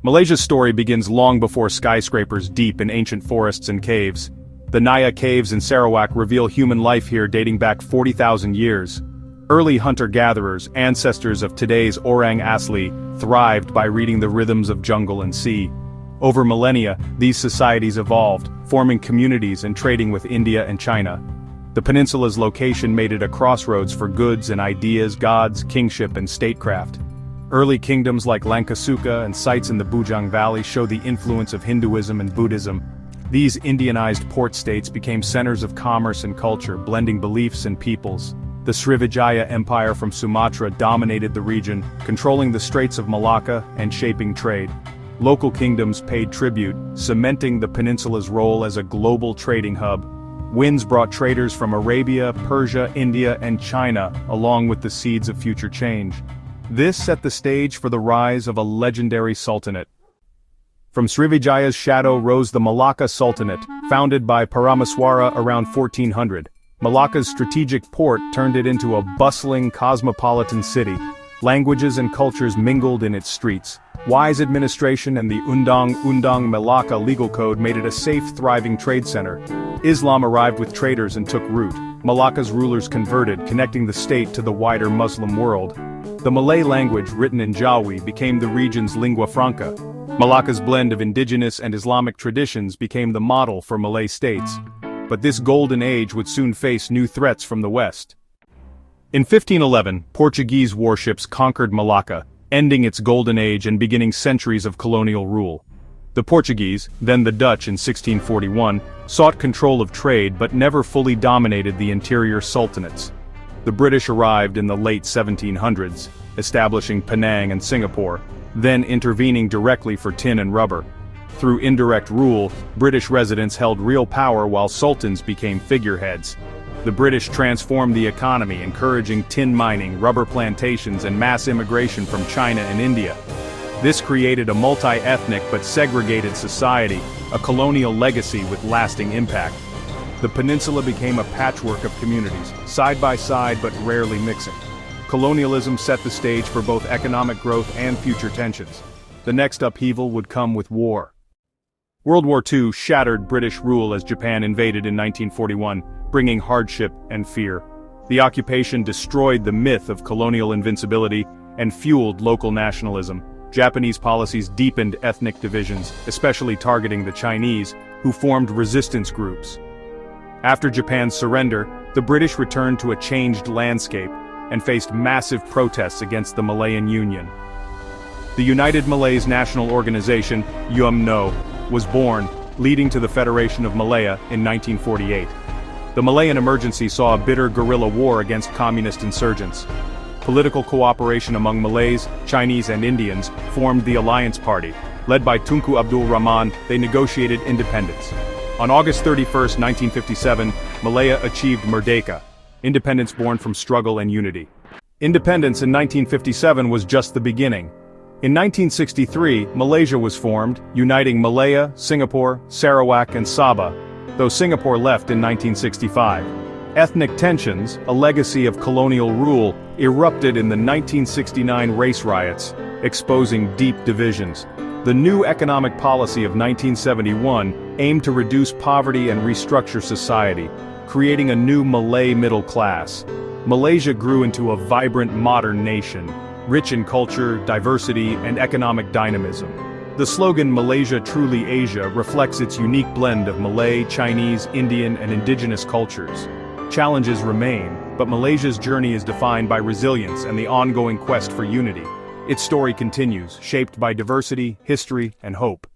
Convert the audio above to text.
Malaysia's story begins long before skyscrapers deep in ancient forests and caves. The Naya Caves in Sarawak reveal human life here dating back 40,000 years. Early hunter-gatherers, ancestors of today's Orang Asli, thrived by reading the rhythms of jungle and sea. Over millennia, these societies evolved, forming communities and trading with India and China. The peninsula's location made it a crossroads for goods and ideas, gods, kingship and statecraft. Early kingdoms like Langkasuka and sites in the Bujang Valley show the influence of Hinduism and Buddhism. These Indianized port states became centers of commerce and culture, blending beliefs and peoples. The Srivijaya Empire from Sumatra dominated the region, controlling the Straits of Malacca and shaping trade. Local kingdoms paid tribute, cementing the peninsula's role as a global trading hub. Winds brought traders from Arabia, Persia, India, and China, along with the seeds of future change. This set the stage for the rise of a legendary sultanate. From Srivijaya's shadow rose the Malacca Sultanate, founded by Paramaswara around 1400. Malacca's strategic port turned it into a bustling cosmopolitan city. Languages and cultures mingled in its streets. Wise administration and the Undang-Undang Malacca legal code made it a safe, thriving trade center. Islam arrived with traders and took root. Malacca's rulers converted, connecting the state to the wider Muslim world. The Malay language, written in Jawi, became the region's lingua franca. Malacca's blend of indigenous and Islamic traditions became the model for Malay states. But this golden age would soon face new threats from the west. In 1511, Portuguese warships conquered Malacca, ending its golden age and beginning centuries of colonial rule. The Portuguese, then the Dutch in 1641, sought control of trade but never fully dominated the interior sultanates. The British arrived in the late 1700s, establishing Penang and Singapore, then intervening directly for tin and rubber. Through indirect rule, British residents held real power while sultans became figureheads. The British transformed the economy, encouraging tin mining, rubber plantations, and mass immigration from China and India. This created a multi-ethnic but segregated society, a colonial legacy with lasting impact. The peninsula became a patchwork of communities, side by side but rarely mixing. Colonialism set the stage for both economic growth and future tensions. The next upheaval would come with war. World War II shattered British rule as Japan invaded in 1941, bringing hardship and fear. The occupation destroyed the myth of colonial invincibility and fueled local nationalism. Japanese policies deepened ethnic divisions, especially targeting the Chinese, who formed resistance groups. After Japan's surrender, the British returned to a changed landscape and faced massive protests against the Malayan Union. The United Malays National Organization, UMNO, was born, leading to the Federation of Malaya in 1948. The Malayan emergency saw a bitter guerrilla war against communist insurgents. Political cooperation among Malays, Chinese and Indians formed the Alliance Party. Led by Tunku Abdul Rahman, they negotiated independence. On August 31, 1957, Malaya achieved Merdeka, independence born from struggle and unity. Independence in 1957 was just the beginning. In 1963, Malaysia was formed, uniting Malaya, Singapore, Sarawak and Sabah, though Singapore left in 1965. Ethnic tensions, a legacy of colonial rule, erupted in the 1969 race riots, exposing deep divisions. The new economic policy of 1971 aimed to reduce poverty and restructure society, creating a new Malay middle class. Malaysia grew into a vibrant modern nation, rich in culture, diversity, and economic dynamism. The slogan "Malaysia Truly Asia" reflects its unique blend of Malay, Chinese, Indian, and indigenous cultures. Challenges remain, but Malaysia's journey is defined by resilience and the ongoing quest for unity. Its story continues, shaped by diversity, history, and hope.